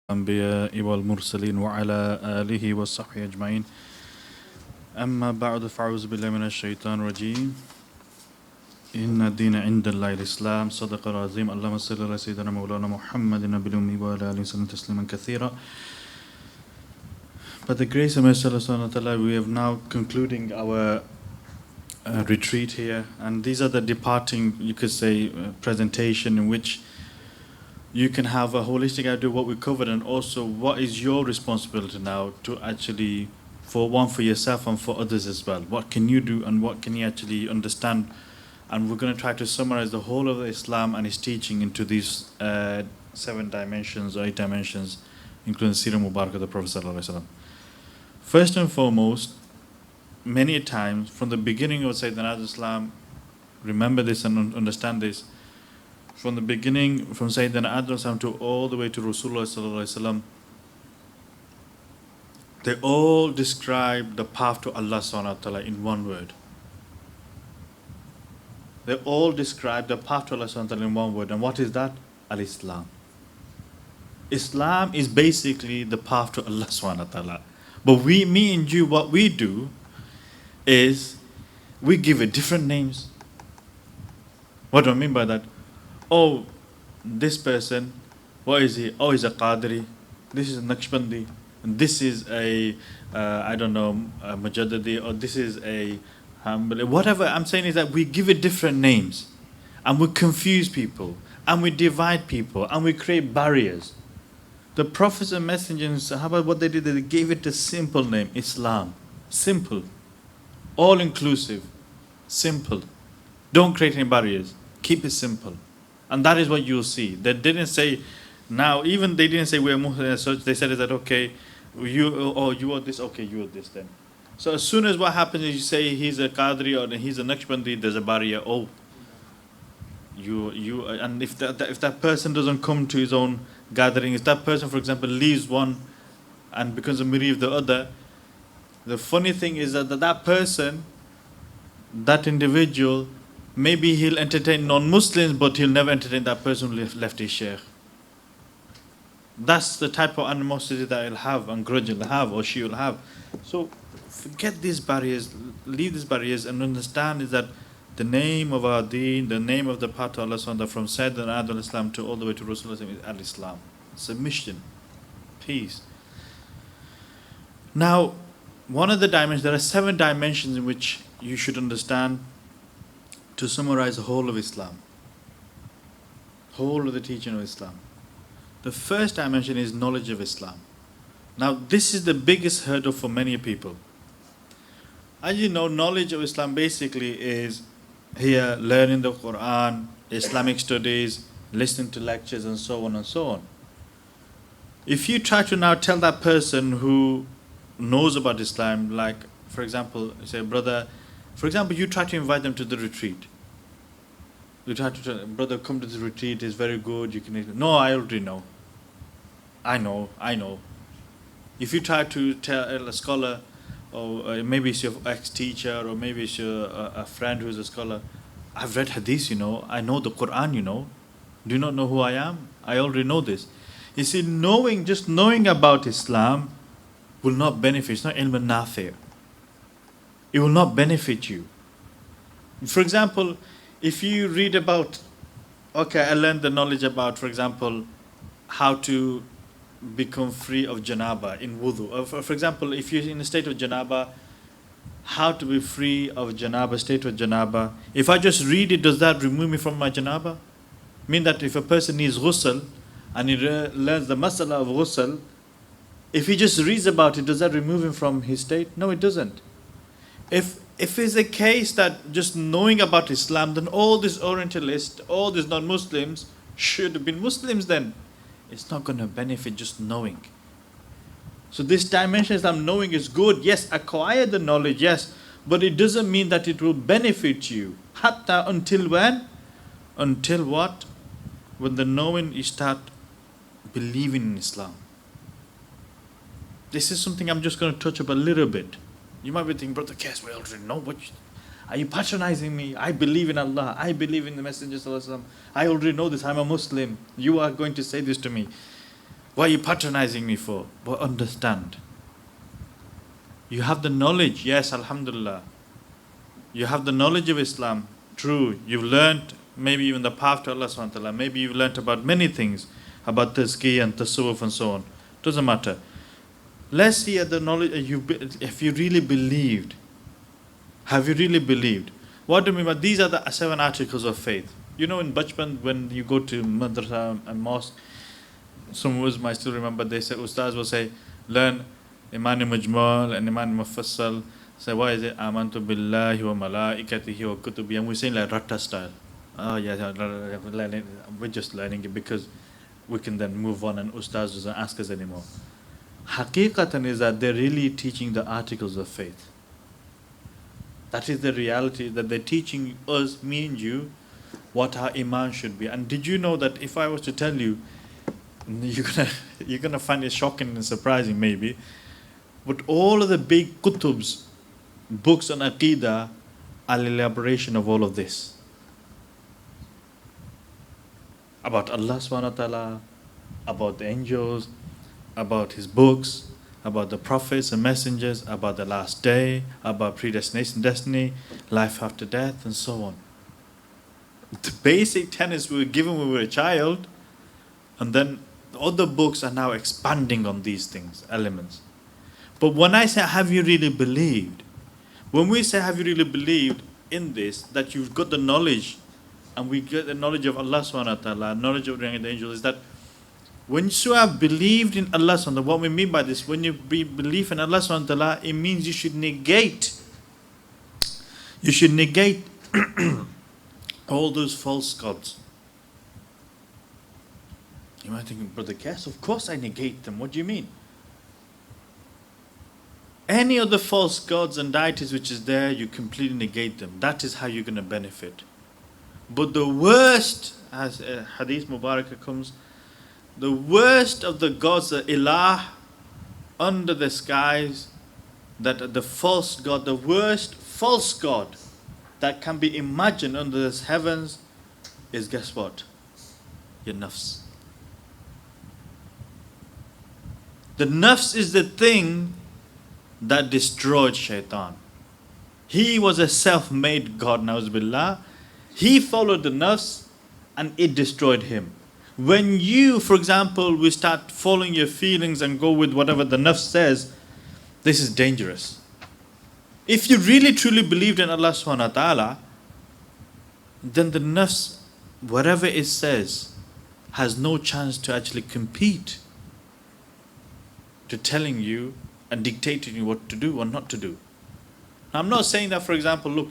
الأنبياء والمرسلين وعلى آله وصحبه أجمعين أما بعد فأعوذ بالله من الشيطان الرجيم إن الدين عند الله الإسلام صدق العظيم اللهم صل على سيدنا مولانا محمد النبي الأمي وعلى آله وسلم تسليما كثيرا. By the grace of Allah, we have now concluding our retreat here, and these are the departing, you could say, presentation in which you can have a holistic idea of what we covered, and also what is your responsibility now to actually, for yourself and for others as well. What can you do and what can you actually understand? And we're going to try to summarize the whole of Islam and its teaching into these 7 dimensions or 8 dimensions, including Sirah Mubarak of the Prophet Sallallahu Alaihi Wasallam. First and foremost, many times from the beginning of Sayyidina Islam, remember this and understand this, from the beginning, from Sayyidina Adam to all the way to Rasulullah Sallallahu Alaihi Wasallam, they all describe the path to Allah Subhanahu wa Ta'ala in one word. They all describe the path to Allah Subhanahu wa Ta'ala in one word. And what is that? Al-Islam. Islam is basically the path to Allah Subhanahu wa Ta'ala. But me and you, what we do is we give it different names. What do I mean by that? Oh, this person, what is he? Oh, he's a Qadri. This is a Naqshbandi. And this is a Mujaddadi, or this is a Hanbali. Whatever I'm saying is that we give it different names. And we confuse people. And we divide people. And we create barriers. The prophets and messengers, how about what they did? They gave it a simple name, Islam. Simple. All-inclusive. Simple. Don't create any barriers. Keep it simple. And that is what you'll see. They didn't say, now, even they didn't say we're Muslim as such. They said that, okay, you are this, okay, you are this then. So as soon as what happens is you say he's a Qadri or he's a Naqshbandi, there's a barrier. Oh, and if that person doesn't come to his own gathering, if that person, for example, leaves one and becomes a Muri of the other, the funny thing is that person, that individual, maybe he'll entertain non-Muslims, but he'll never entertain that person who left his sheikh. That's the type of animosity that he'll have and grudge he'll have or she will have. So forget these barriers, leave these barriers, and understand is that the name of our deen, the name of the path to Allah from Sayyidina Adam Islam to all the way to Rasulullah is Al-Islam. Submission, peace. Now, one of the dimensions, there are 7 dimensions in which you should understand to summarize the whole of Islam, whole of the teaching of Islam. The first dimension is knowledge of Islam. Now, this is the biggest hurdle for many people. As you know, knowledge of Islam basically is here learning the Quran, Islamic studies, listening to lectures, and so on and so on. If you try to now tell that person who knows about Islam, like, for example, say, brother, for example, you try to invite them to the retreat. You try to tell, brother, come to the retreat, it's very good. You can. No, I already know. I know. If you try to tell a scholar, or maybe it's your ex-teacher, or maybe it's your a friend who's a scholar, I've read hadith, I know the Quran, Do you not know who I am? I already know this. You see, just knowing about Islam will not benefit. It's not ilm nafi'. It will not benefit you. For example, if you read about, okay, I learned the knowledge about, for example, how to become free of janaba in wudu. For example, if you're in a state of janaba, how to be free of janaba, state of janaba. If I just read it, does that remove me from my janaba? Mean that if a person needs ghusl and he learns the masala of ghusl, if he just reads about it, does that remove him from his state? No, it doesn't. If it's a case that just knowing about Islam, then all these Orientalists, all these non-Muslims should have been Muslims then. It's not going to benefit just knowing. So this dimension of Islam, knowing is good. Yes, acquire the knowledge, yes. But it doesn't mean that it will benefit you. Hatta until when? Until what? When the knowing you start believing in Islam. This is something I'm just going to touch up a little bit. You might be thinking, Brother Kes, we already know what are you patronizing me? I believe in Allah. I believe in the Messenger Sallallahu Alaihi Wasallam. I already know this. I'm a Muslim. You are going to say this to me. What are you patronizing me for? But understand. You have the knowledge, yes, alhamdulillah. You have the knowledge of Islam, true. You've learned maybe even the path to Allah subhanahu wa ta'ala. Maybe you've learned about many things, about tazkiyah and tasawwuf and so on. Doesn't matter. Let's see at the knowledge, if you really believed. Have you really believed? What do you mean by these are the 7 articles of faith? You know in Bachpan, when you go to madrasa and mosque, some of us might still remember, they say, Ustaz will say, learn Iman Mujmal and Iman Mufassal. Say, why is it? Amantu billahi wa malaikatihi wa kutubi. And we're saying like Ratta style. Oh yeah, we're just learning it because we can then move on and Ustaz doesn't ask us anymore. Haqiqatan is that they're really teaching the articles of faith. That is the reality, that they're teaching us, me and you, what our Iman should be. And did you know that if I was to tell you, you're gonna find it shocking and surprising maybe, but all of the big kutubs, books on Aqidah, are elaboration of all of this. About Allah subhanahu wa ta'ala, about the angels, about His books, about the prophets and messengers, about the last day, about predestination, destiny, life after death, and so on. The basic tenets we were given when we were a child, and then other books are now expanding on these things, elements. But when I say, have you really believed? When we say, have you really believed in this, that you've got the knowledge, and we get the knowledge of Allah subhanahu wa ta'ala, knowledge of the angels, is that when you have believed in Allah subhanahu wa ta'ala, what we mean by this, when you believe in Allah subhanahu wa ta'ala, it means you should negate all those false gods. You might think, Brother Cass, of course I negate them. What do you mean? Any of the false gods and deities which is there, you completely negate them. That is how you're going to benefit. But the worst, as Hadith Mubarakah comes, the worst of the gods, the ilah, under the skies, that the false god, the worst false god that can be imagined under the heavens is, guess what? Your nafs. The nafs is the thing that destroyed shaitan. He was a self-made god, na'uzubillah. He followed the nafs and it destroyed him. When you, for example, we start following your feelings and go with whatever the nafs says, this is dangerous. If you really truly believed in Allah subhanahu wa ta'ala, then the nafs, whatever it says, has no chance to actually compete to telling you and dictating you what to do or not to do. Now, I'm not saying that, for example, look,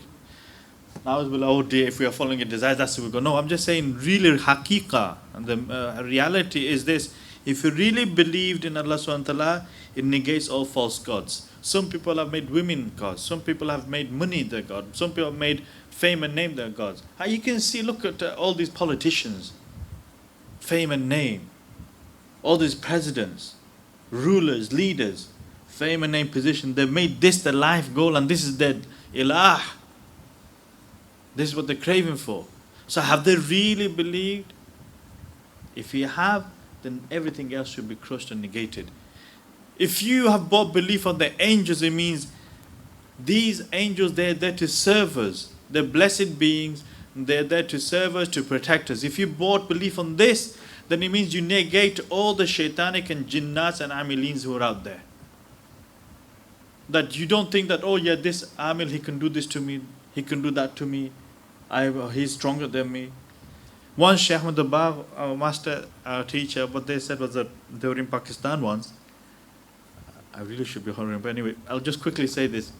now oh dear, if we are following a desire, that's where we go. No, I'm just saying really haqiqah. And the reality is this. If you really believed in Allah subhanahu wa ta'ala, it negates all false gods. Some people have made women gods. Some people have made money their god. Some people have made fame and name their gods. How you can see, look at all these politicians. Fame and name. All these presidents, rulers, leaders, fame and name, position. They've made this their life goal and this is their ilah. This is what they're craving for. So have they really believed? If you have, then everything else should be crushed and negated. If you have bought belief on the angels, it means these angels, they're there to serve us. They're blessed beings. They're there to serve us, to protect us. If you bought belief on this, then it means you negate all the shaitanic and jinnats and amilins who are out there. That you don't think that, oh yeah, this amil, he can do this to me, he can do that to me, he's stronger than me. Once Shaykh Ahmad Dabagh, our master, our teacher, what they said was that they were in Pakistan once. I really should be honoring, but anyway, I'll just quickly say this.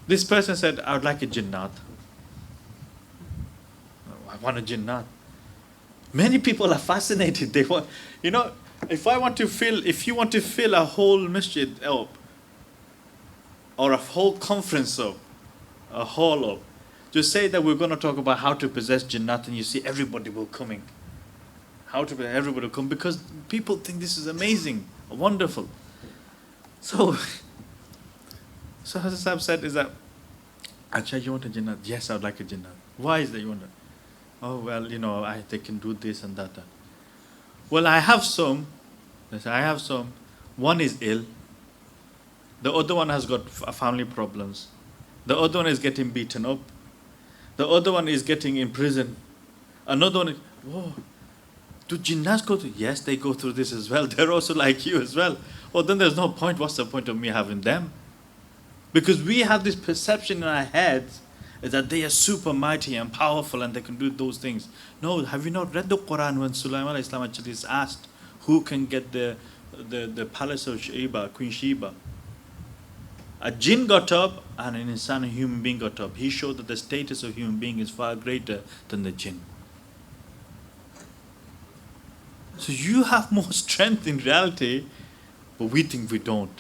This person said, I would like a jinnat. I want a jinnat. Many people are fascinated. They want, if you want to fill a whole masjid up, or a whole conference up, a hall up, to say that we're going to talk about how to possess jinnat, and you see everybody will coming. Everybody will come, because people think this is amazing, wonderful. So Hazrat Sahib said is that, Acha, you want a jinnat? Yes, I would like a jinnat. Why is that you want it? Oh, well, they can do this and that. Well, I have some, They say, I have some. One is ill. The other one has got family problems. The other one is getting beaten up. The other one is getting in prison. Another one is, whoa, do jinnats go through? Yes, they go through this as well. They're also like you as well. Well, then there's no point. What's the point of me having them? Because we have this perception in our heads is that they are super mighty and powerful and they can do those things. No, have you not read the Quran when Sulaiman alayhi salam actually is asked who can get the palace of Sheba, Queen Sheba? A jinn got up and an insan, a human being, got up. He showed that the status of human being is far greater than the jinn. So you have more strength in reality, but we think we don't.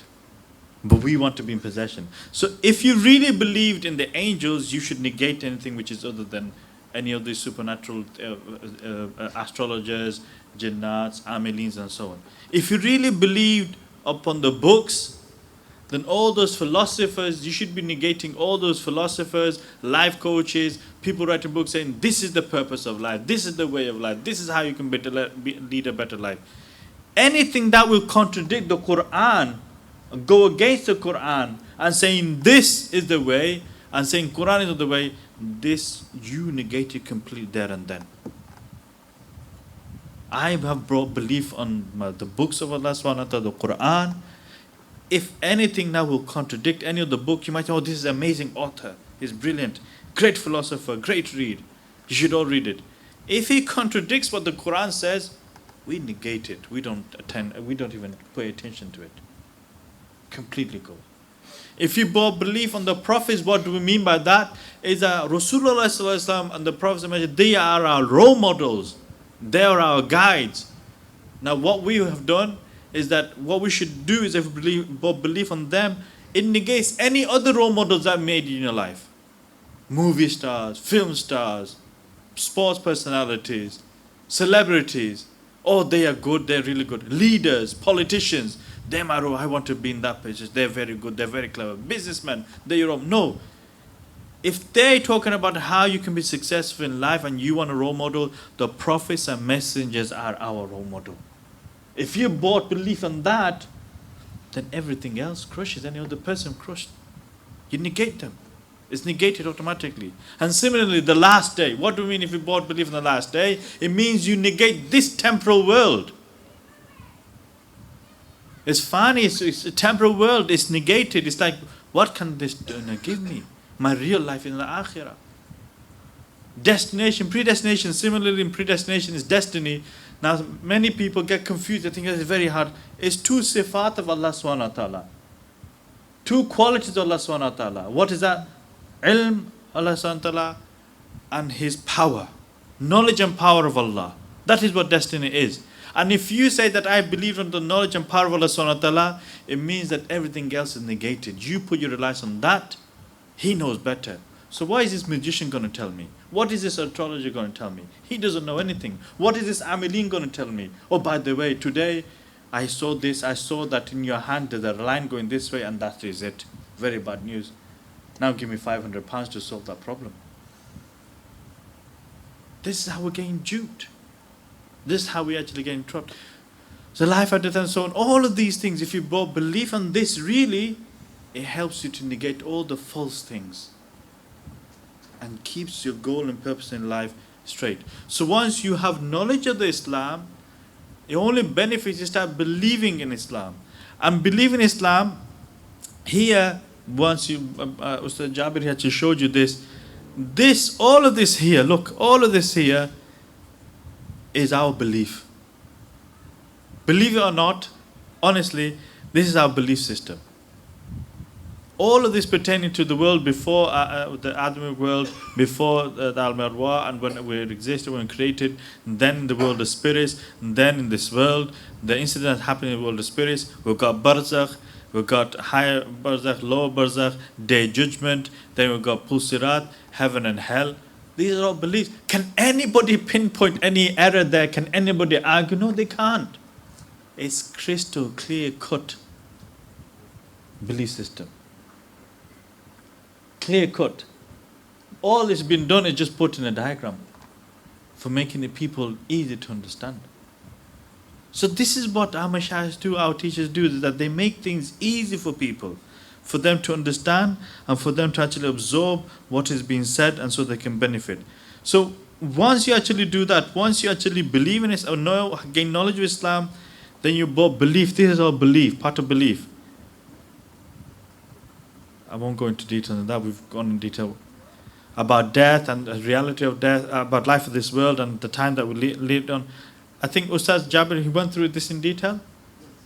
But we want to be in possession. So if you really believed in the angels, you should negate anything which is other than any of these supernatural astrologers, jinnats, amelins, and so on. If you really believed upon the books, then all those philosophers, you should be negating all those philosophers, life coaches, people writing books saying, this is the purpose of life, this is the way of life, this is how you can lead a better life. Anything that will contradict the Quran, go against the Quran, and saying this is the way, and saying Quran is not the way, this you negate it completely there and then. I have brought belief on the books of Allah subhanahu wa ta'ala, the Quran. If anything now will contradict any of the book, you might say, oh, this is an amazing author. He's brilliant. Great philosopher. Great read. You should all read it. If he contradicts what the Quran says, we negate it. We don't even pay attention to it. Completely go. If you believe on the prophets, what do we mean by that? Is that Rasulullah and the prophets, they are our role models. They are our guides. Now what we have done is that what we should do is if we believe on them, it negates any other role models that made in your life. Movie stars, film stars, sports personalities, celebrities. Oh, they are good, they're really good. Leaders, politicians, them are, I want to be in that position. They're very good, they're very clever. Businessmen, they're your own. No. If they're talking about how you can be successful in life and you want a role model, the prophets and messengers are our role model. If you bought belief on that, then everything else crushes. Any other person crushed. You negate them. It's negated automatically. And similarly, the last day. What do we mean if you bought belief in the last day? It means you negate this temporal world. It's funny, it's a temporal world. It's negated. It's like, what can this give me? My real life in the akhirah. Destination, predestination. Similarly, in predestination is destiny. Now, many people get confused. They think it's very hard. It's two sifat of Allah subhanahu wa ta'ala. Two qualities of Allah subhanahu wa ta'ala. What is that? Ilm, Allah subhanahu wa ta'ala, and His power. Knowledge and power of Allah. That is what destiny is. And if you say that I believe in the knowledge and power of Allah subhanahu wa ta'ala, it means that everything else is negated. You put your reliance on that, He knows better. So why is this magician going to tell me? What is this astrologer going to tell me? He doesn't know anything. What is this Amelin going to tell me? Oh, by the way, today I saw this. I saw that in your hand there's a line going this way, and that is it. Very bad news. Now give me £500 to solve that problem. This is how we're getting duped. This is how we actually get trapped. So life after death and so on. All of these things, if you believe on this, really, it helps you to negate all the false things and keeps your goal and purpose in life straight. So once you have knowledge of the Islam, the only benefit is to start believing in Islam. And believe in Islam, here, once you, Ustad Jabir actually showed you this, all of this here, look, all of this here is our belief. Believe it or not, honestly, this is our belief system. All of this pertaining to the world before the Adamic world, before the Al-Marwa, and when it existed, when created, then in the world of spirits, then in this world, the incident happening in the world of spirits, we've got Barzakh, we've got higher Barzakh, lower Barzakh, day judgment, then we've got Pusirat, heaven and hell. These are all beliefs. Can anybody pinpoint any error there? Can anybody argue? No, they can't. It's crystal clear cut belief system. Clear cut. All that's been done is just put in a diagram for making the people easy to understand. So this is what our mashaykhs do, our teachers do, is that they make things easy for people, for them to understand and for them to actually absorb what is being said, and so they can benefit. So once you actually do that, once you actually believe in it or know, gain knowledge of Islam, then you both believe. This is our belief, part of belief. I won't go into detail on that. We've gone in detail about death and the reality of death, about life of this world and the time that we lived on. I think Ustaz Jabir, he went through this in detail.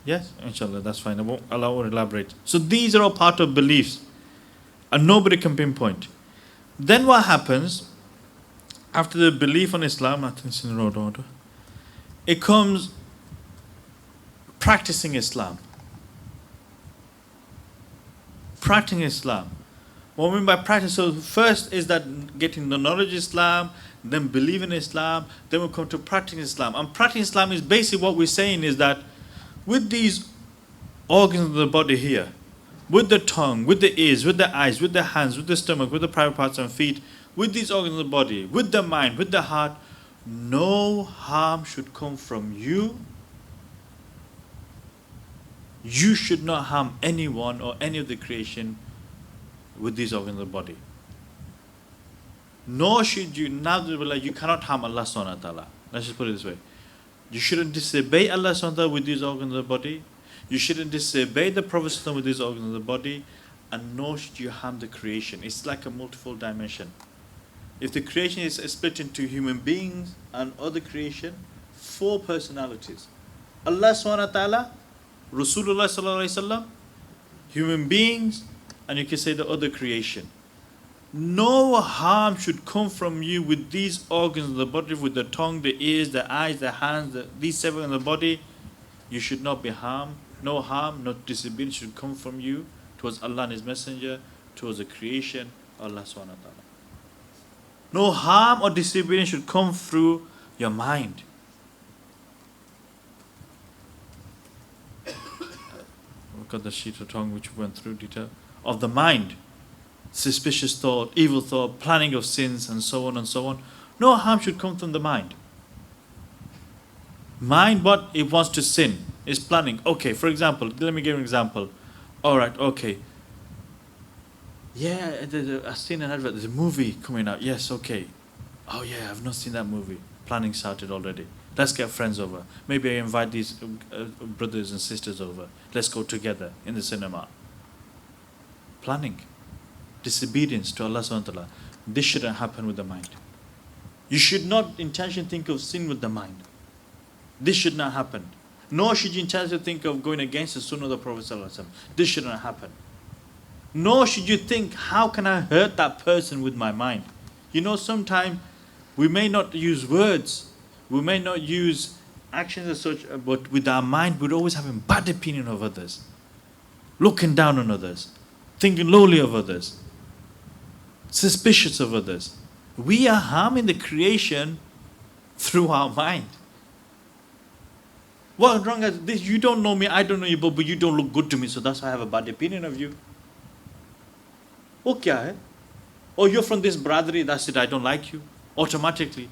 Yes, inshallah, that's fine. I won't elaborate. So these are all part of beliefs, and nobody can pinpoint. Then what happens after the belief on Islam? I think it's in the road order. It comes practicing Islam. Practicing Islam. What I mean by practice, so first is that getting the knowledge of Islam, then believing in Islam, then we come to practicing Islam. And practicing Islam is basically what we're saying is that with these organs of the body here, with the tongue, with the ears, with the eyes, with the hands, with the stomach, with the private parts and feet, with these organs of the body, with the mind, with the heart, no harm should come from you. You should not harm anyone or any of the creation with these organs of the body. Nor should you, you cannot harm Allah subhanahu wa ta'ala. Let's just put it this way. You shouldn't disobey Allah subhanahu wa ta'ala with these organs of the body. You shouldn't disobey the Prophet sallallahu alaihi wasallam with these organs of the body. And nor should you harm the creation. It's like a multiple dimension. If the creation is split into human beings and other creation, 4 personalities. Allah subhanahu wa ta'ala, Rasulullah sallallahu alaihi wasallam, human beings, and you can say the other creation. No harm should come from you with these organs of the body, with the tongue, the ears, the eyes, the hands, these 7 in the body. You should not be harmed. No harm, no disobedience should come from you towards Allah and His Messenger, towards the creation of Allah subhanahu wa ta'ala. No harm or disobedience should come through your mind. Look at the sheet of tongue which went through detail. Of the mind. Suspicious thought, evil thought, planning of sins, and so on and so on. No harm should come from the mind. Mind, what it wants to sin, is planning. Okay, for example, let me give an example. Alright, okay. Yeah, I've seen an advert, there's a movie coming out. Yes, okay. Oh yeah, I've not seen that movie. Planning started already. Let's get friends over. Maybe I invite these brothers and sisters over. Let's go together in the cinema. Planning. Disobedience to Allah subhanahu wa ta'ala. This shouldn't happen with the mind. You should not intentionally think of sin with the mind. This should not happen. Nor should you intentionally think of going against the sunnah of the Prophet sallallahu alaihi wasallam. This should not happen. Nor should you think, how can I hurt that person with my mind? You know, sometimes we may not use words, we may not use actions as such, but with our mind we're always having bad opinion of others, looking down on others, thinking lowly of others, suspicious of others. We are harming the creation through our mind. What's wrong is this? You don't know me, I don't know you, but you don't look good to me, so that's why I have a bad opinion of you. Oh, kya hai? Oh, you're from this brotherhood, that's it, I don't like you. Automatically.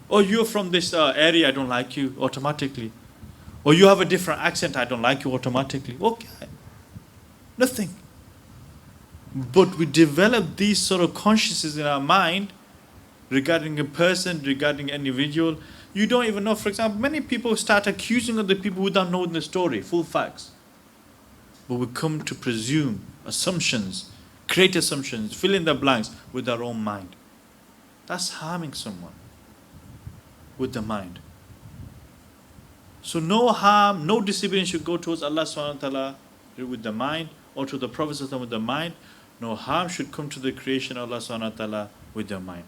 Oh, you're from this area, I don't like you. Automatically. Or you have a different accent, I don't like you. Automatically. Okay. Nothing. But we develop these sort of consciousness in our mind regarding a person, regarding an individual. You don't even know. For example, many people start accusing other people without knowing the story, full facts. But we come to presume assumptions, create assumptions, fill in the blanks with our own mind. That's harming someone with the mind. So no harm, no disobedience should go towards Allah subhanahu wa ta'ala with the mind, or to the Prophet with the mind. No harm should come to the creation of Allah subhanahu wa ta'ala with your mind.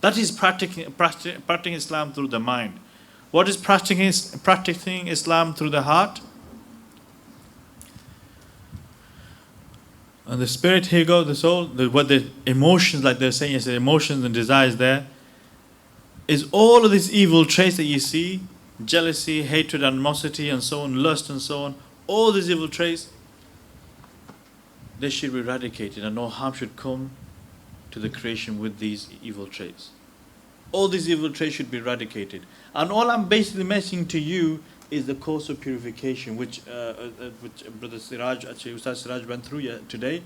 That is practicing Islam through the mind. What is practicing Islam through the heart? And the spirit, here goes the soul, what the emotions, like they're saying yesterday, emotions and desires there, is all of these evil traits that you see, jealousy, hatred, animosity, and so on, lust and so on, all these evil traits, they should be eradicated, and no harm should come to the creation with these evil traits. All these evil traits should be eradicated. And all I'm basically mentioning to you is the course of purification, which Brother Siraj, actually Ustaz Siraj went through today,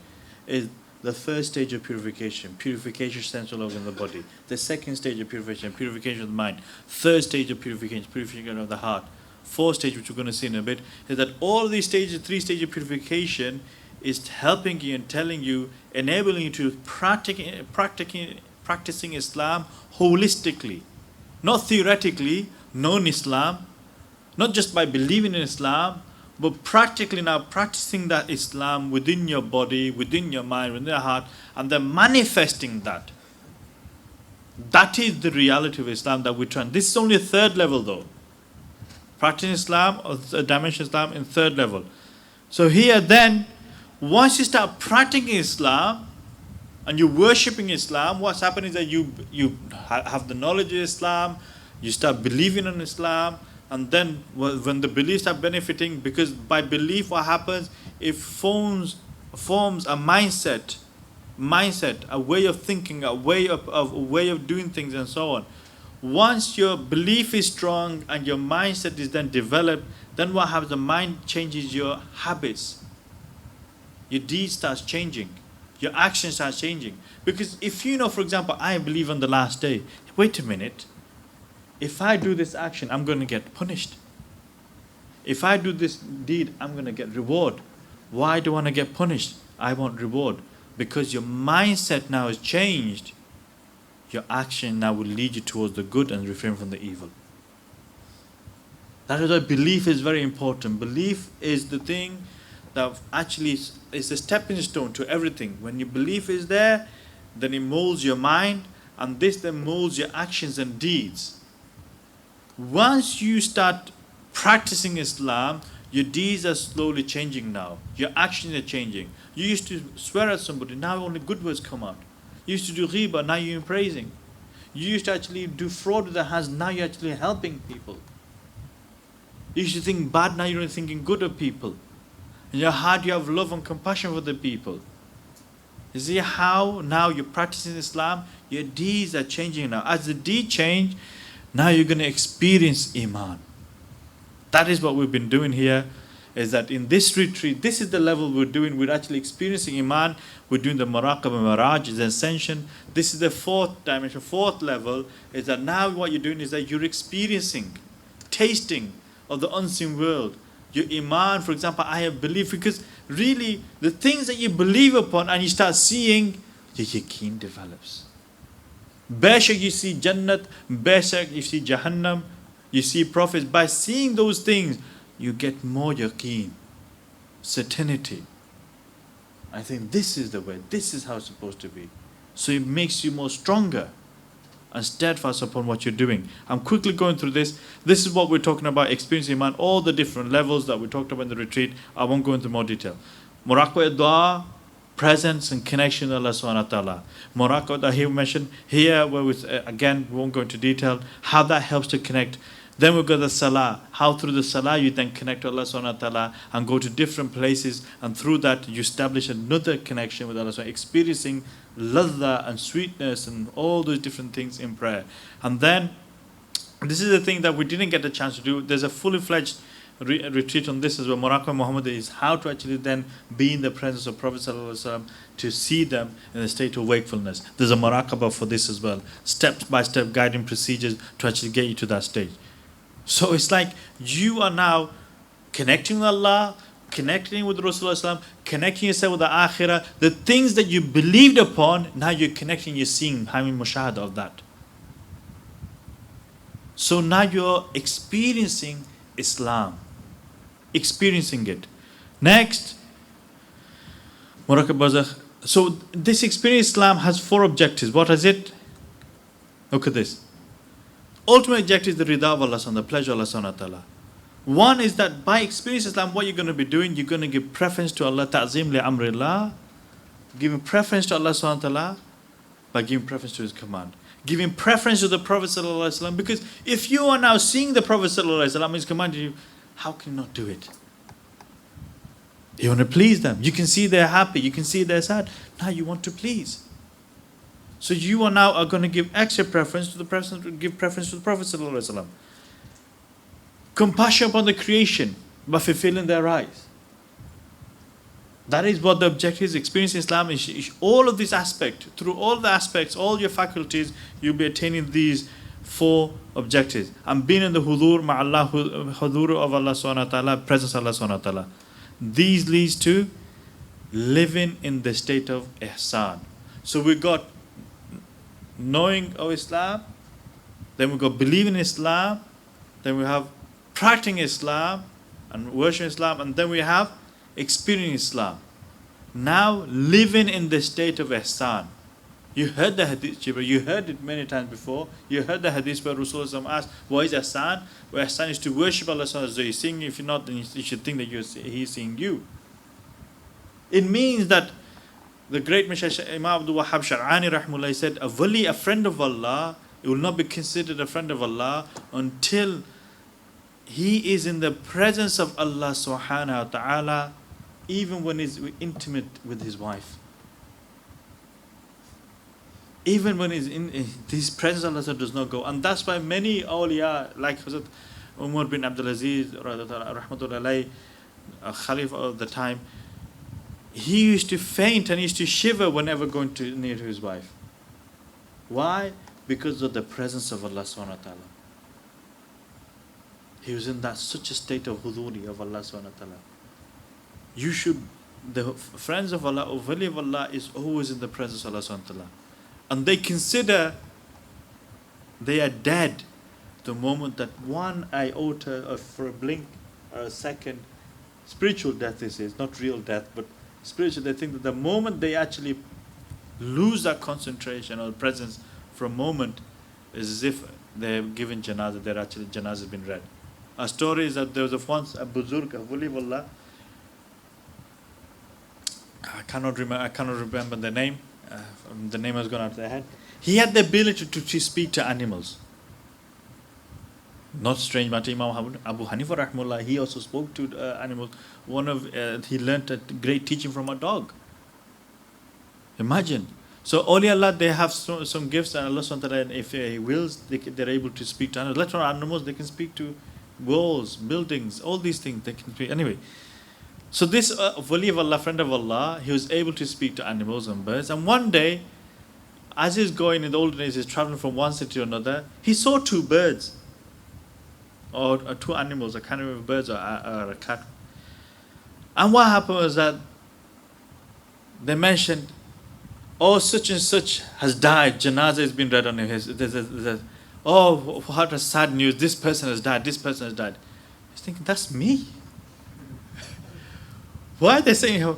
is the first stage of purification. Purification central organ of the body. The second stage of purification, purification of the mind. Third stage of purification, purification of the heart. Fourth stage, which we're going to see in a bit, is that all these stages, 3 stages of purification, is helping you and telling you, enabling you to practicing Islam holistically, not theoretically, known Islam, not just by believing in Islam, but practically now practicing that Islam within your body, within your mind, within your heart, and then manifesting that. That is the reality of Islam that we're trying. This is only a 3rd level though. Practicing Islam, or dimension Islam in 3rd level. So here then, once you start practicing Islam, and you're worshipping Islam, what's happening is that you have the knowledge of Islam, you start believing in Islam, and then when the beliefs are benefiting, because by belief what happens, it forms a mindset, a way of thinking, a way of doing things and so on. Once your belief is strong and your mindset is then developed, then what happens, the mind changes your habits. Your deed starts changing. Your action starts changing. Because if you know, for example, I believe on the last day, wait a minute, if I do this action, I'm going to get punished. If I do this deed, I'm going to get reward. Why do I want to get punished? I want reward. Because your mindset now has changed. Your action now will lead you towards the good and refrain from the evil. That is why belief is very important. Belief is the thing that actually is a stepping stone to everything. When your belief is there, then it molds your mind, and this then molds your actions and deeds. Once you start practicing Islam, your deeds are slowly changing now. Your actions are changing. You used to swear at somebody, now only good words come out. You used to do ghibah, now you're praising. You used to actually do fraud with the hands, now you're actually helping people. You used to think bad, now you're thinking good of people. In your heart you have love and compassion for the people. You see how now you're practicing Islam, your deeds are changing now. As the deed change, now you're going to experience Iman. That is what we've been doing here, is that in this retreat, this is the level we're doing. We're actually experiencing Iman. We're doing the Muraqabah Miraj, the ascension. This is the 4th dimension, 4th level, is that now what you're doing is that you're experiencing, tasting of the unseen world. Your Iman, for example, I have belief, because really the things that you believe upon and you start seeing, your yaqeen develops. Beshak you see Jannat, Beshak you see Jahannam, you see prophets. By seeing those things, you get more yaqeen, certainty. I think this is the way, this is how it's supposed to be. So it makes you more stronger and steadfast upon what you're doing. I'm quickly going through this. This is what we're talking about, experiencing Iman, all the different levels that we talked about in the retreat. I won't go into more detail. Muraqabah dua, presence and connection with Allah subhanahu wa ta'ala. Muraqabah that he mentioned here, where again, we won't go into detail, how that helps to connect. Then we've got the salah, how through the salah you then connect to Allah subhanahu wa ta'ala and go to different places, and through that you establish another connection with Allah subhanahu wa ta'ala, experiencing ladha and sweetness and all those different things in prayer. And then, this is the thing that we didn't get the chance to do. There's a fully fledged retreat on this as well. Muraqabah Muhammad is how to actually then be in the presence of Prophet sallallahu alaihi wasallam, to see them in a state of wakefulness. There's a Muraqabah for this as well. Step-by-step guiding procedures to actually get you to that stage. So it's like you are now connecting with Allah, connecting with Rasulullah, connecting yourself with the Akhirah. The things that you believed upon, now you're connecting, you're seeing, having mushahada of that. So now you're experiencing Islam. Experiencing it. Next, Muraqabah. So this experience Islam has 4 objectives. What is it? Look at this. Ultimate objective is the rida of Allah, the pleasure of Allah subhanahu wa ta'ala. One is that by experiencing Islam, what you're going to be doing, you're going to give preference to Allah, ta'zim li amrillah, giving preference to Allah subhanahu wa ta'ala by giving preference to His command. Giving preference to the Prophet sallallahu alaihi wasallam, because if you are now seeing the Prophet sallallahu alaihi wasallam, He's commanded you, how can you not do it? You want to please them. You can see they're happy. You can see they're sad. Now you want to please. So you are now going to give extra preference to the person, give preference to the Prophet sallallahu alaihi wasallam. Compassion upon the creation by fulfilling their rights. That is what the objective is. Experiencing Islam is all of these aspects. Through all the aspects, all your faculties, you'll be attaining these four objectives. And being in the hudur ma'allah, hudur of Allah subhanahu wa ta'ala, presence of Allah subhanahu wa ta'ala. These leads to living in the state of ihsan. So we got knowing of Islam, then we got believing in Islam, then we have practicing Islam and worshiping Islam, and then we have experiencing Islam. Now living in the state of ihsan. You heard the hadith, Jibreel, you heard it many times before. You heard the hadith where Rasulullah asked, what is ihsan? Well, ihsan is to worship Allah subhanahu wa ta'ala as though he's seeing you. If you're not, then you should think that he's seeing you. It means that the great Mashaykh Imam Abdul Wahhab Shar'ani rahmullah said, a wali, a friend of Allah, it will not be considered a friend of Allah until he is in the presence of Allah subhanahu wa ta'ala, even when he's intimate with his wife. Even when he's in his presence, Allah does not go. And that's why many awliya, like Hazrat Umar bin Abdul Aziz, rahmatullahi, Khalif of the time, he used to faint and he used to shiver whenever going near to his wife. Why? Because of the presence of Allah subhanahu wa ta'ala. He was in that such a state of huduri of Allah subhanahu wa ta'ala. You should, the friends of Allah, or wali of Allah is always in the presence of Allah subhanahu wa ta'ala. And they consider they are dead the moment that one iota for a blink or a second, spiritual death this is, not real death, but spiritual, they think that the moment they actually lose that concentration or presence for a moment, is as if they're given janazah, they're actually janazah has been read. A story is that there was once a buzurg, a wali of Allah, I cannot remember the name. The name has gone out of their head. He had the ability to speak to animals. Not strange matter. Imam Abu Hanifa rahmullah, he also spoke to animals. He learnt a great teaching from a dog. Imagine. So awliya, they have some gifts, and Allah subhanahu wa ta'ala, if He wills, they're able to speak to animals. Let alone animals, they can speak to walls, buildings, all these things they can speak. Anyway, so this wali of Allah, friend of Allah, he was able to speak to animals and birds. And one day, as he's going, in the olden days, he's traveling from one city to another, he saw two birds, or two animals, I can't remember, birds or a cat. And what happened was that they mentioned, oh, such and such has died, janazah has been read on him. Oh, what a sad news, this person has died, this person has died. He's thinking, that's me. Why are they saying,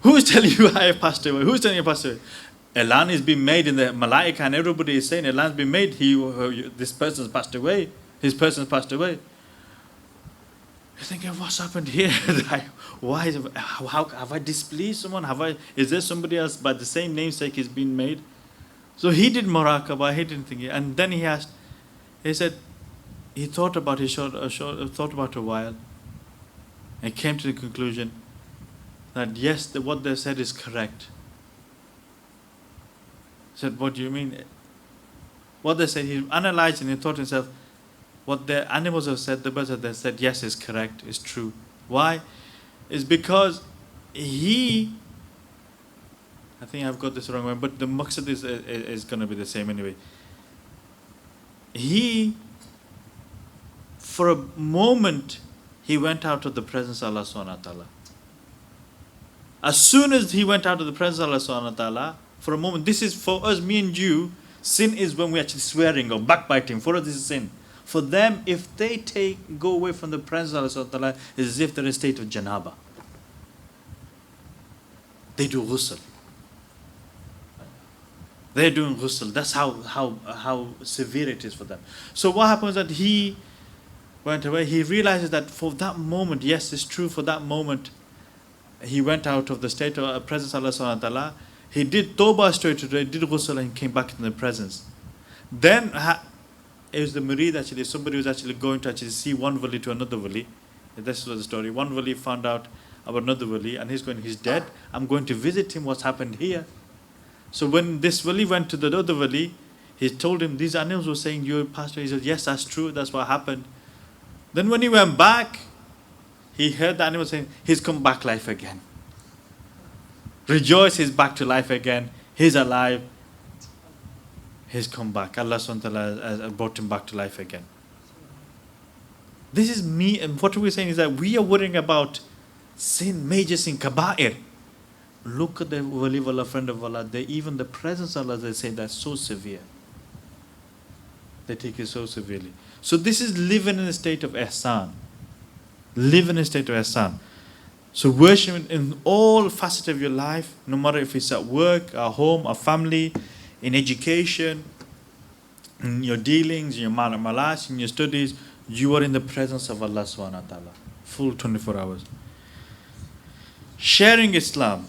who's telling you I have passed away? Who's telling you I passed away? Elan is being made in the Malaika, and everybody is saying Elan's been made. This person's passed away. His person's passed away. You're thinking, what's happened here? Why? How have I displeased someone? Is there somebody else by the same namesake is being made? So he did muraqabah. He didn't think it. And then he asked. He said, he thought about thought about it a while, and came to the conclusion that yes, what they said is correct. He said, what do you mean? What they said, he analyzed and he thought to himself, what the animals have said, the birds have said, yes, is correct, is true. Why? It's because I think I've got this wrong one, but the maqsad is going to be the same anyway. For a moment, he went out of the presence of Allah subhanahu wa ta'ala. As soon as he went out of the presence of Allah subhanahu wa ta'ala, for a moment, this is for us, me and you, sin is when we're actually swearing or backbiting. For us, this is sin. For them, if they go away from the presence of Allah subhanahu wa ta'ala, it's as if they're in a state of janaba. They do ghusl. They're doing ghusl. That's how severe it is for them. So what happens that he went away, he realizes that for that moment, yes, it's true, for that moment, he went out of the state of presence of Allah subhanahu wa ta'ala. He did tawbah straight away, did ghusl, and came back in the presence. Then it was the murid actually, somebody was actually going to actually see one wali to another wali. This was the story. One wali found out about another wali, and he's dead. I'm going to visit him, what's happened here. So when this wali went to the other wali, he told him, these animals were saying you passed away. He said, yes, that's true, that's what happened. Then when he went back, he heard the animal saying, he's come back life again. Rejoice, he's back to life again. He's alive. He's come back. Allah subhanahu wa ta'ala has brought him back to life again. This is me, and what we're saying is that we are worrying about sin, major sin, kaba'ir. Look at the wali of Allah, friend of Allah. Even the presence of Allah, they say that's so severe. They take it so severely. So this is living in a state of ihsan. Live in a state of ihsan. So worship in all facets of your life, no matter if it's at work, at home, at family, in education, in your dealings, in your muamalat, in your studies, you are in the presence of Allah subhanahu wa ta'ala. Full 24 hours. Sharing Islam.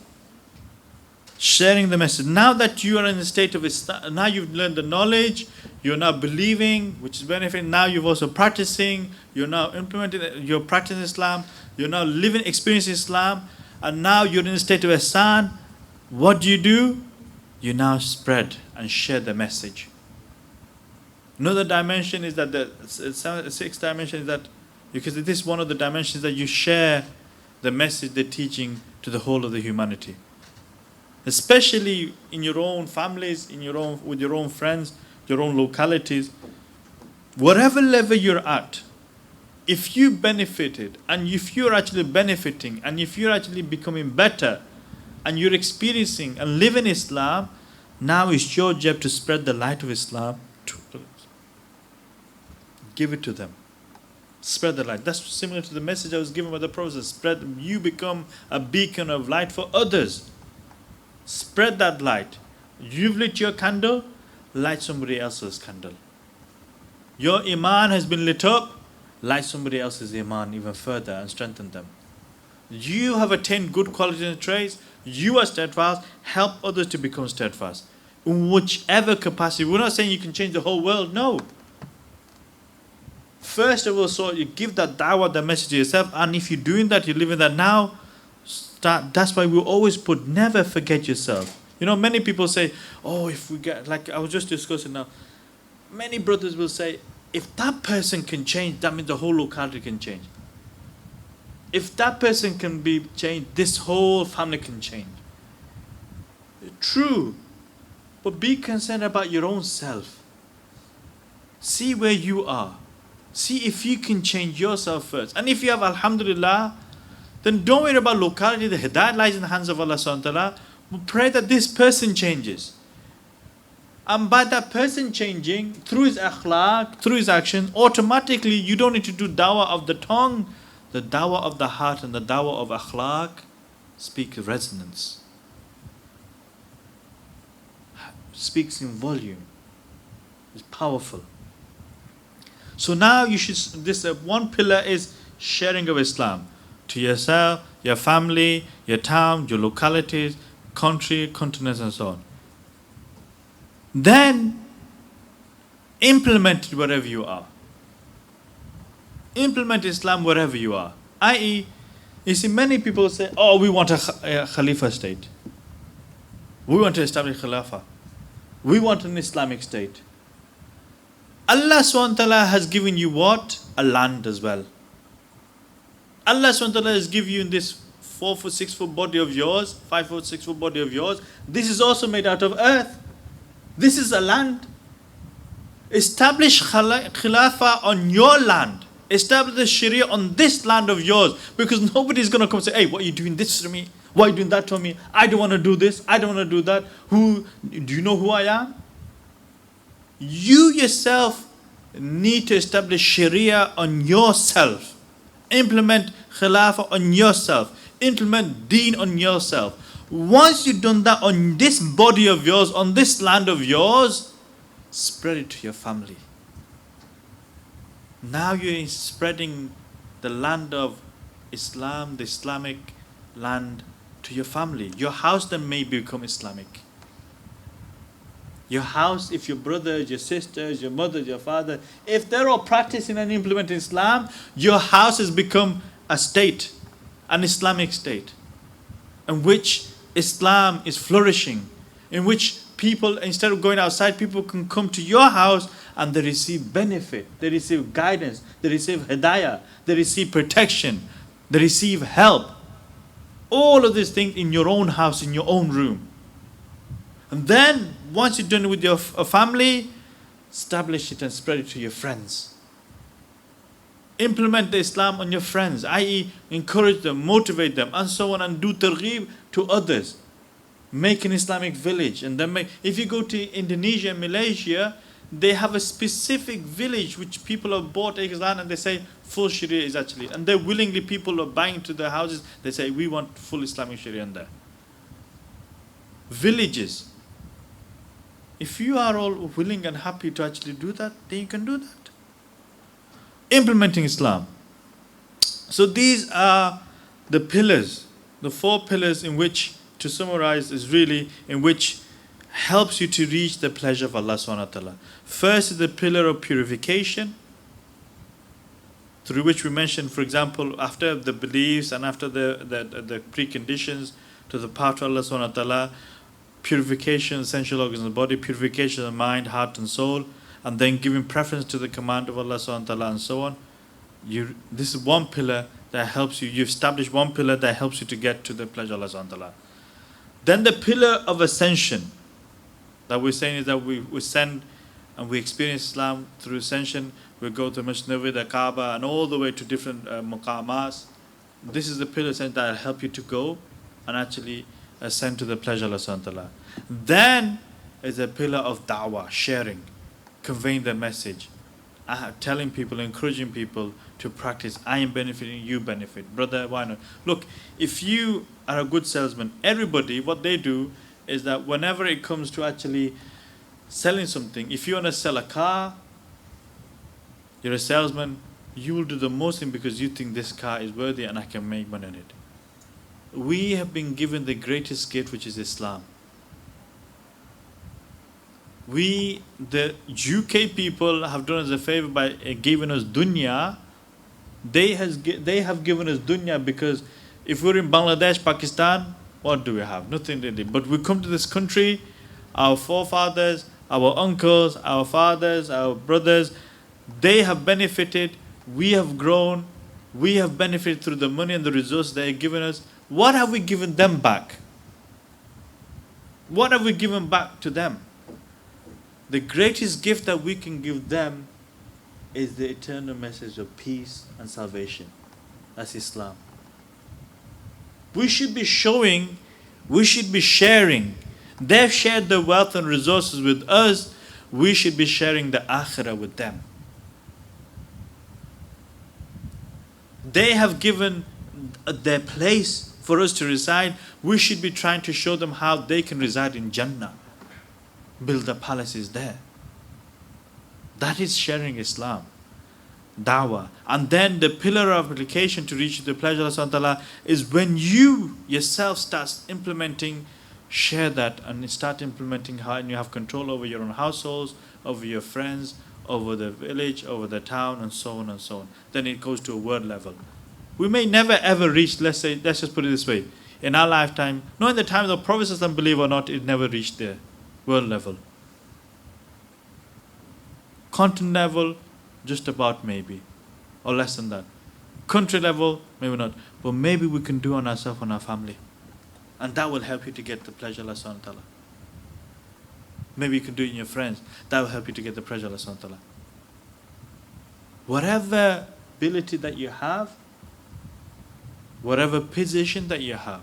Sharing the message. Now that you are in the state of Islam, now you've learned the knowledge, you're now believing, which is benefiting. Now you're also practicing, you're now implementing, you're practicing Islam, you're now living, experiencing Islam, and now you're in a state of ihsan. What do? You now spread and share the message. Another dimension is that the sixth dimension is that, because this is one of the dimensions that you share the message, the teaching to the whole of the humanity. Especially in your own families, with your own friends, your own localities, whatever level you're at, if you benefited, and if you're actually benefiting, and if you're actually becoming better, and you're experiencing and living Islam, now it's your job to spread the light of Islam to others. Give it to them. Spread the light. That's similar to the message I was given by the Prophet. Spread. You become a beacon of light for others. Spread that light. You've lit your candle, light somebody else's candle. Your iman has been lit up, light somebody else's iman even further and strengthen them. You have attained good qualities and traits, you are steadfast, help others to become steadfast. In whichever capacity. We're not saying you can change the whole world, no. First of all, so you give that da'wah, the message to yourself, and if you're doing that, you're living that now, that's why we always put, never forget yourself. You know, many people say, oh, if we get, like I was just discussing now, many brothers will say, if that person can change, that means the whole locality can change. If that person can be changed, this whole family can change. True, but be concerned about your own self. See where you are. See if you can change yourself first. And if you have, alhamdulillah, then don't worry about locality. The hidayat lies in the hands of Allah subhanahu wa ta'ala. Pray that this person changes. And by that person changing, through his akhlaq, through his action, automatically you don't need to do dawah of the tongue. The dawah of the heart and the dawah of akhlaq speak resonance. Speaks in volume. It's powerful. So now you should, this one pillar is sharing of Islam. To yourself, your family, your town, your localities, country, continents, and so on. Then, implement it wherever you are. Implement Islam wherever you are. I.e., you see, many people say, oh, we want a Khalifa state. We want to establish Khilafah. We want an Islamic state. Allah SWT has given you what? A land as well. Allah SWT has given you in this 4 foot, 6 foot body of yours, 5 foot, 6 foot body of yours. This is also made out of earth. This is a land. Establish Khilafah on your land. Establish the Sharia on this land of yours. Because nobody is going to come and say, hey, what are you doing this to me? Why are you doing that to me? I don't want to do this. I don't want to do that. Do you know who I am? You yourself need to establish Sharia on yourself. Implement Khilafah on yourself. Implement Deen on yourself. Once you've done that on this body of yours, on this land of yours, spread it to your family. Now you're spreading the land of Islam, the Islamic land, to your family. Your house then may become Islamic. Your house, if your brothers, your sisters, your mother, your father, if they're all practicing and implementing Islam, your house has become a state, an Islamic state, in which Islam is flourishing, in which people, instead of going outside, people can come to your house and they receive benefit, they receive guidance, they receive hidayah, they receive protection, they receive help. All of these things in your own house, in your own room. And then, once you're done with your family, establish it and spread it to your friends. Implement the Islam on your friends, i.e. encourage them, motivate them, and so on, and do targheeb to others. Make an Islamic village. And then if you go to Indonesia and Malaysia, they have a specific village which people have bought land and they say full Sharia is actually, and they willingly, people are buying to their houses, they say we want full Islamic Sharia in there. Villages. If you are all willing and happy to actually do that, then you can do that. Implementing Islam. So these are the pillars, the 4 pillars in which, to summarize, is really in which helps you to reach the pleasure of Allah subhanahu wa ta'ala. First is the pillar of purification, through which we mentioned, for example, after the beliefs and after the preconditions to the path to Allah subhanahu wa ta'ala, purification, essential organs of the body, purification of the mind, heart and soul, and then giving preference to the command of Allah subhanahu wa ta'ala and so on. This is one pillar that helps you. You've established one pillar that helps you to get to the pleasure of Allah subhanahu wa ta'ala. Then the pillar of ascension that we're saying is that we send and we experience Islam through ascension. We go to Masjid Nabawi, the Kaaba, and all the way to different muqamas. This is the pillar that will help you to go and actually ascend to the pleasure of Allah subhanahu wa ta'ala. Then is a pillar of da'wah, sharing, conveying the message, telling people, encouraging people to practice. I am benefiting, you benefit. Brother, why not? Look, if you are a good salesman, everybody, what they do is that whenever it comes to actually selling something, if you want to sell a car, you're a salesman, you will do the most thing because you think this car is worthy and I can make money on it. We have been given the greatest gift, which is Islam. We, the UK people, have done us a favor by giving us dunya. They have given us dunya because if we're in Bangladesh, Pakistan, what do we have? Nothing really. But we come to this country, our forefathers, our uncles, our fathers, our brothers, they have benefited, we have grown, we have benefited through the money and the resources they have given us. What have we given them back? What have we given back to them? The greatest gift that we can give them is the eternal message of peace and salvation. That's Islam. We should be showing, we should be sharing. They've shared their wealth and resources with us. We should be sharing the akhirah with them. They have given their place for us to reside. We should be trying to show them how they can reside in Jannah. Build the palaces there. That is sharing Islam. Dawah. And then the pillar of application to reach the pleasure of Allah subhanahu wa ta'ala is when you yourself start implementing, share that and start implementing how, and you have control over your own households, over your friends, over the village, over the town, and so on and so on. Then it goes to a world level. We may never ever reach, let's just put it this way, in our lifetime, not in the time of the Prophet, believe or not, it never reached there. World level. Continent level, just about maybe, or less than that. Country level, maybe not. But maybe we can do on ourselves and our family. And that will help you to get the pleasure of Allah subhanahu wa ta'ala. Maybe you can do it in your friends. That will help you to get the pleasure of Allah subhanahu wa ta'ala. Whatever ability that you have, whatever position that you have,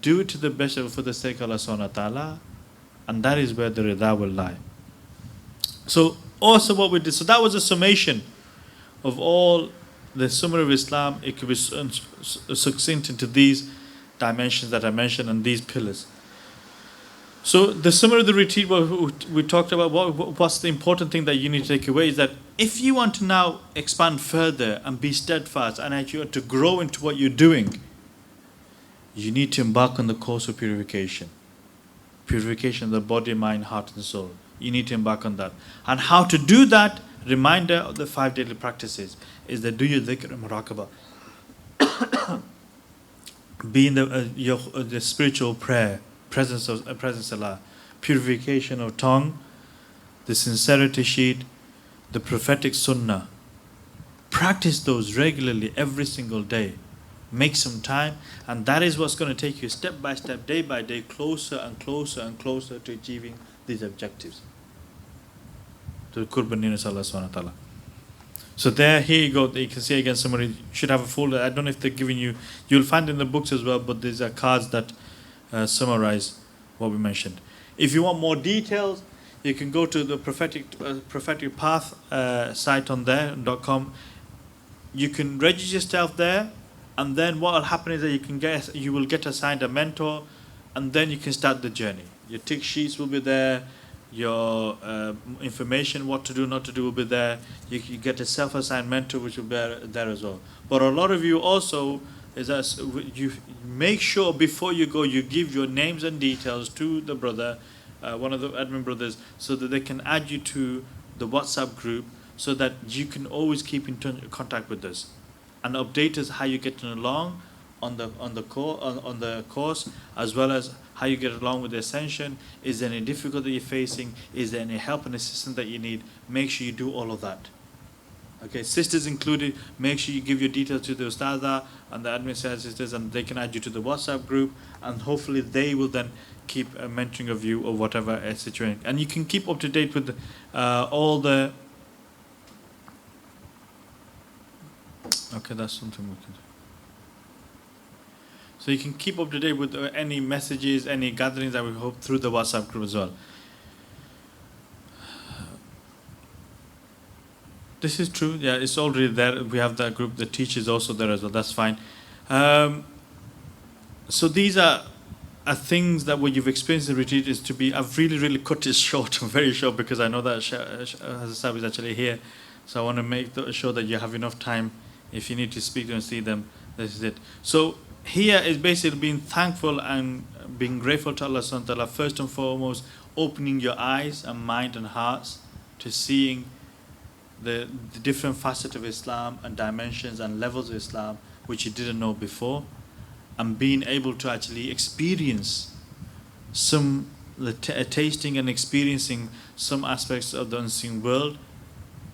do it to the best for the sake of Allah subhanahu wa ta'ala, and that is where the rida will lie. So also what we did, so that was a summation of all the summary of Islam. It could be succinct into these dimensions that I mentioned and these pillars. So the summary of the retreat, what we talked about, what's the important thing that you need to take away is that if you want to now expand further and be steadfast and actually to grow into what you're doing, you need to embark on the course of purification. Purification of the body, mind, heart and soul. You need to embark on that. And how to do that, reminder of the 5 daily practices, is that do your dhikr and muraqabah. Be in the spiritual prayer, presence of Allah. purification of tongue, the sincerity sheet, the prophetic sunnah. Practice those regularly every single day. Make some time, and that is what's going to take you step by step, day by day, closer and closer and closer to achieving these objectives. To the Qurban nearness Allah subhanahu wa ta'ala. So here you go, you can see again, somebody should have a folder. I don't know if they're giving you, you'll find in the books as well, but these are cards that summarize what we mentioned. If you want more details, you can go to the prophetic path site on there.com. You can register yourself there, and then what will happen is that you will get assigned a mentor, and then you can start the journey. Your tick sheets will be there, your information, what to do, not to do will be there. You get a self-assigned mentor which will be there as well. But a lot of you also, is that you make sure before you go, you give your names and details to the brother, one of the admin brothers, so that they can add you to the WhatsApp group, so that you can always keep in contact with us and update us how you're getting along on the course, as well as how you get along with the ascension. Is there any difficulty you're facing? Is there any help and assistance that you need? Make sure you do all of that. Okay, sisters included, make sure you give your details to the Ustaza and the admin sisters, and they can add you to the WhatsApp group, and hopefully they will then keep mentoring of you or whatever situation. And you can keep up to date with all the... Okay, that's something we can do. So you can keep up to date with any messages, any gatherings that we hope through the WhatsApp group as well. This is true. Yeah, it's already there. We have that group. The teacher is also there as well. That's fine. So these are things that what you've experienced in the retreat is to be... I've really cut it short, very short, because I know that Hazrat is actually here. So I want to make sure that you have enough time. If you need to speak to them and see them, this is it. So here is basically being thankful and being grateful to Allah subhanahu wa ta'ala. First and foremost, opening your eyes and mind and hearts to seeing the different facets of Islam and dimensions and levels of Islam which you didn't know before, and being able to actually experience tasting and experiencing some aspects of the unseen world,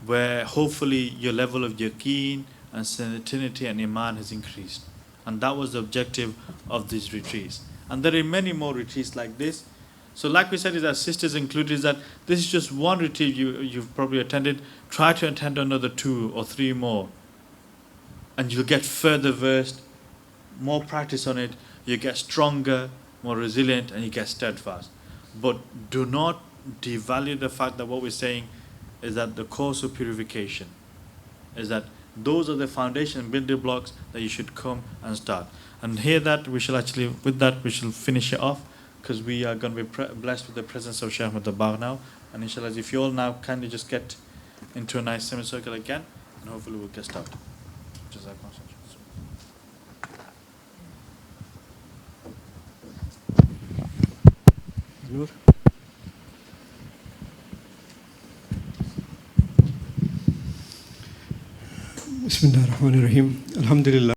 where hopefully your level of yaqeen and certainty and iman has increased. And that was the objective of these retreats. And there are many more retreats like this. So like we said, is that sisters included, is that this is just one retreat you've probably attended. Try to attend another 2 or 3 more, and you'll get further versed, more practice on it, you get stronger, more resilient, and you get steadfast. But do not devalue the fact that what we're saying is that the course of purification is that those are the foundation and building blocks that you should come and start. And here that we shall actually, with that we shall finish it off, because we are going to be blessed with the presence of Shaykh Ahmad Dabagh now. And inshallah, if you all now kindly just get into a nice semicircle again, and hopefully we'll get started. Nur. Bismillahir Rahmanir Rahim. Alhamdulillah.